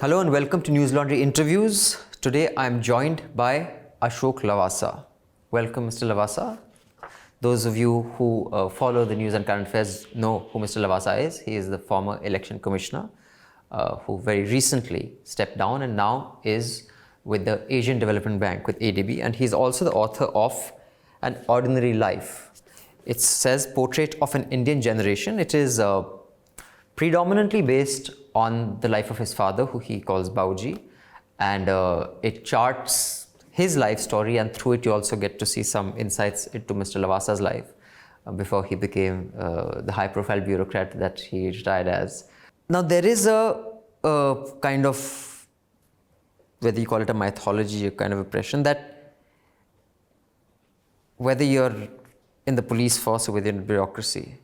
Hello and welcome to News Laundry Interviews. Today I'm joined by Ashok Lavasa. Welcome, Mr. Lavasa. Those of you who follow the news and current affairs know who Mr. Lavasa is. He is the former election commissioner who very recently stepped down and now is with the Asian Development Bank with ADB, and he's also the author of An Ordinary Life. It says Portrait of an Indian Generation. It is predominantly based on the life of his father, who he calls Bauji, and it charts his life story, and through it you also get to see some insights into Mr. Lavasa's life before he became the high-profile bureaucrat that he retired as. Now there is a kind of, whether you call it a mythology, a kind of impression that whether you're in the police force or within bureaucracy,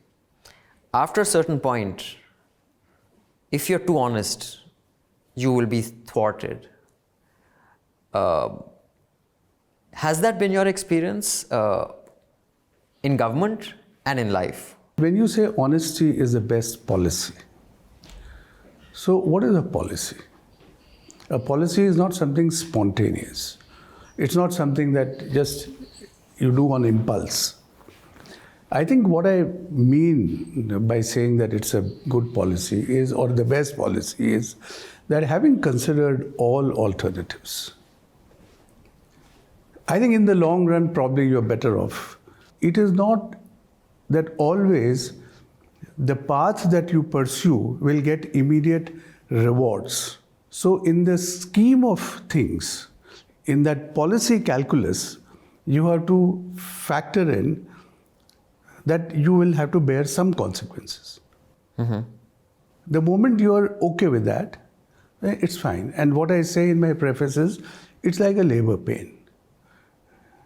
after a certain point, if you're too honest, you will be thwarted. Has that been your experience in government and in life? When you say honesty is the best policy, so what is a policy? A policy is not something spontaneous. It's not something that just you do on impulse. I think what I mean by saying that it's a good policy is, or the best policy is, that having considered all alternatives, I think in the long run, probably you're better off. It is not that always the path that you pursue will get immediate rewards. So in the scheme of things, in that policy calculus, you have to factor in that you will have to bear some consequences. Mm-hmm. The moment you are okay with that, it's fine. And what I say in my preface is, it's like a labor pain.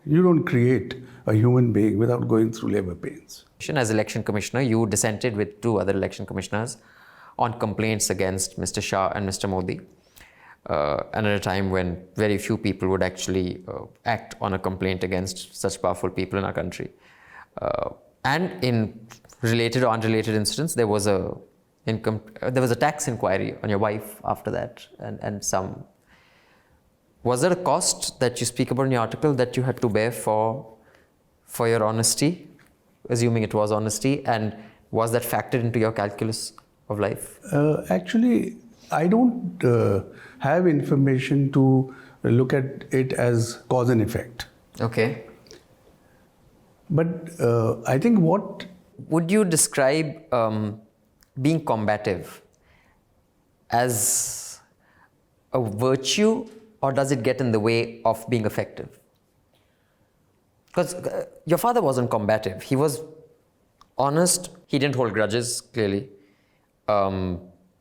You don't create a human being without going through labor pains. As election commissioner, you dissented with two other election commissioners on complaints against Mr. Shah and Mr. Modi, and at a time when very few people would actually act on a complaint against such powerful people in our country. And in related or unrelated incidents, there was a tax inquiry on your wife after that, and some. Was there a cost that you speak about in your article that you had to bear for your honesty, assuming it was honesty, and was that factored into your calculus of life? Actually, I don't have information to look at it as cause and effect. Okay. But I think what... Would you describe being combative as a virtue, or does it get in the way of being effective? Because your father wasn't combative. He was honest. He didn't hold grudges, clearly. Do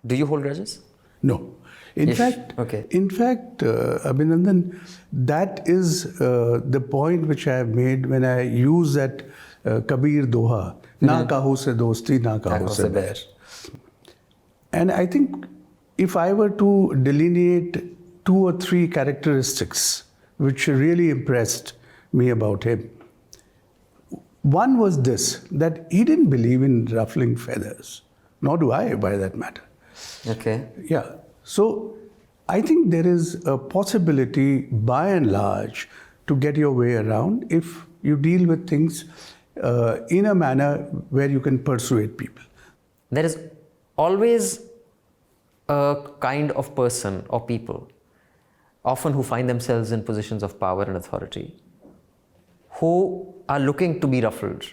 you hold grudges? No. In fact, Abhinandan, that is the point which I have made when I use that Kabir Doha, Na kaho se dosti, na kaho se bair. And I think if I were to delineate 2 or 3 characteristics which really impressed me about him, one was this, that he didn't believe in ruffling feathers, nor do I, by that matter. Okay. Yeah. So I think there is a possibility, by and large, to get your way around if you deal with things in a manner where you can persuade people. There is always a kind of person or people, often who find themselves in positions of power and authority, who are looking to be ruffled.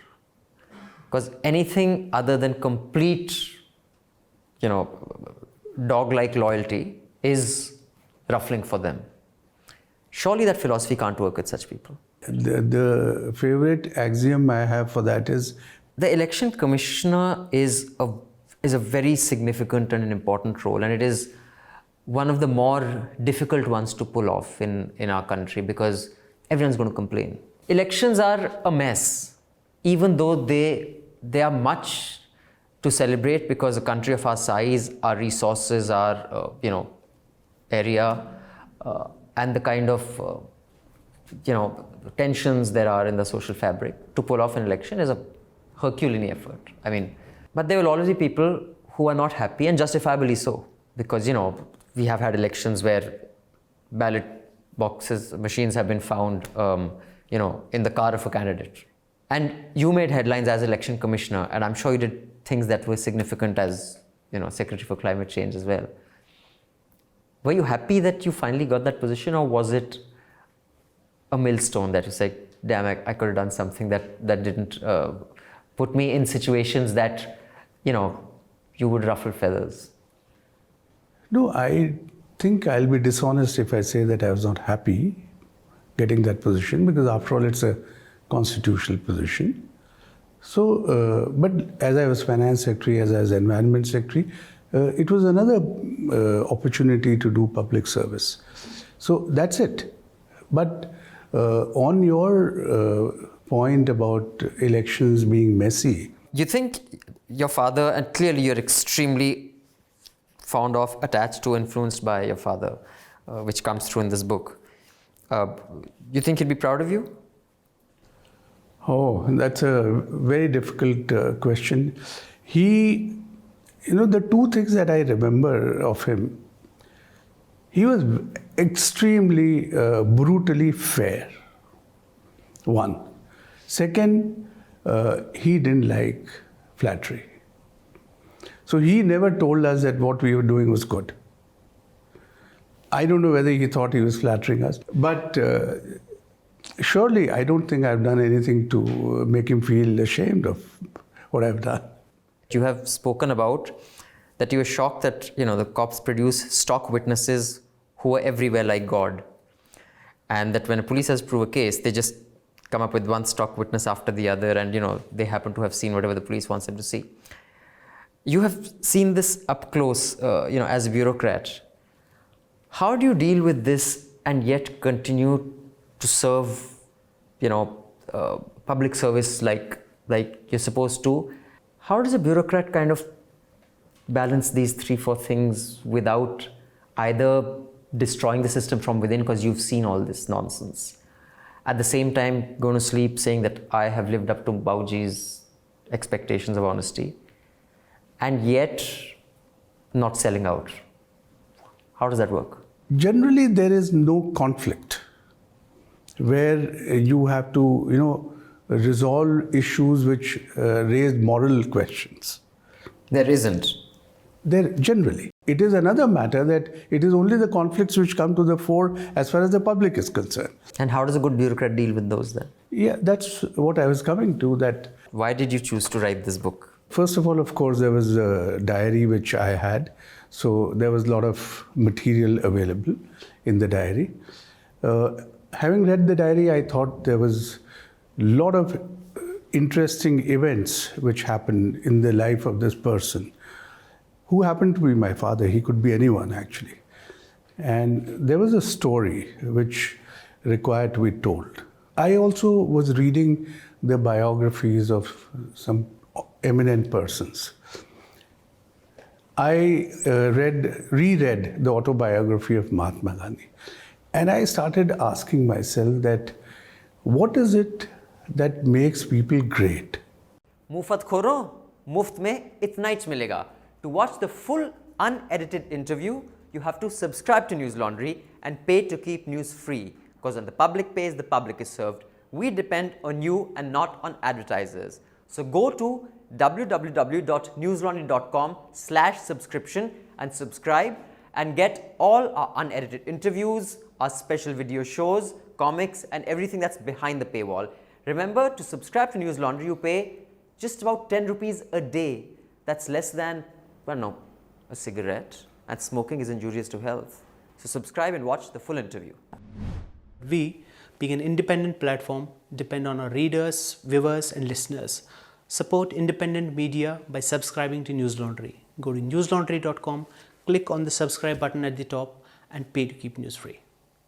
Because anything other than complete, dog-like loyalty is ruffling for them. Surely that philosophy can't work with such people. The favorite axiom I have for that is... The election commissioner is a very significant and an important role, and it is one of the more difficult ones to pull off in our country, because everyone's going to complain. Elections are a mess, even though they are much to celebrate, because a country of our size, our resources, our area, and the kind of tensions there are in the social fabric, to pull off an election is a Herculean effort. But there will always be people who are not happy, and justifiably so, because we have had elections where ballot boxes, machines have been found, in the car of a candidate. And you made headlines as election commissioner, and I'm sure you did things that were significant as, Secretary for Climate Change as well. Were you happy that you finally got that position, or was it a millstone that you said, damn, I could have done something that didn't put me in situations that, you would ruffle feathers? No, I think I'll be dishonest if I say that I was not happy getting that position, because after all, it's a constitutional position. So, but as I was finance secretary, as I was environment secretary, it was another opportunity to do public service. So that's it. But on your point about elections being messy, You think your father, and clearly you're extremely fond of, attached to, influenced by your father, which comes through in this book. You think he'd be proud of you? Oh, that's a very difficult question. He, the two things that I remember of him, he was extremely brutally fair. One. Second, he didn't like flattery. So he never told us that what we were doing was good. I don't know whether he thought he was flattering us, but surely I don't think I've done anything to make him feel ashamed of what I've done. You have spoken about that you were shocked that, the cops produce stock witnesses who are everywhere like God. And that when a police has to prove a case, they just come up with one stock witness after the other, and, they happen to have seen whatever the police wants them to see. You have seen this up close, as a bureaucrat. How do you deal with this and yet continue to serve, public service like you're supposed to? How does a bureaucrat kind of balance these 3-4 things without either destroying the system from within, because you've seen all this nonsense, at the same time going to sleep saying that I have lived up to Bauji's expectations of honesty, and yet not selling out? How does that work? Generally, there is no conflict where you have to, resolve issues which raise moral questions. There isn't. There generally. It is another matter that it is only the conflicts which come to the fore as far as the public is concerned. And how does a good bureaucrat deal with those then? Yeah, that's what I was coming to. That Why did you choose to write this book? first of all, of course, there was a diary which I had. So there was a lot of material available in the diary. Having read the diary, I thought there was a lot of interesting events which happened in the life of this person, who happened to be my father. He could be anyone, actually. And there was a story which required to be told. I also was reading the biographies of some eminent persons. I reread the autobiography of Mahatma Gandhi. And I started asking myself that, what is it that makes people great? Mufat khoro, muft mein itna hi milega. To watch the full unedited interview, you have to subscribe to News Laundry and pay to keep news free. Because when the public pays, the public is served. We depend on you and not on advertisers. So go to www.newslaundry.com/subscription and subscribe and get all our unedited interviews, our special video shows, comics, and everything that's behind the paywall. Remember, to subscribe to News Laundry, you pay just about 10 rupees a day. That's less than, a cigarette. And smoking is injurious to health. So subscribe and watch the full interview. We, being an independent platform, depend on our readers, viewers, and listeners. Support independent media by subscribing to News Laundry. Go to newslaundry.com, click on the subscribe button at the top, and pay to keep news free.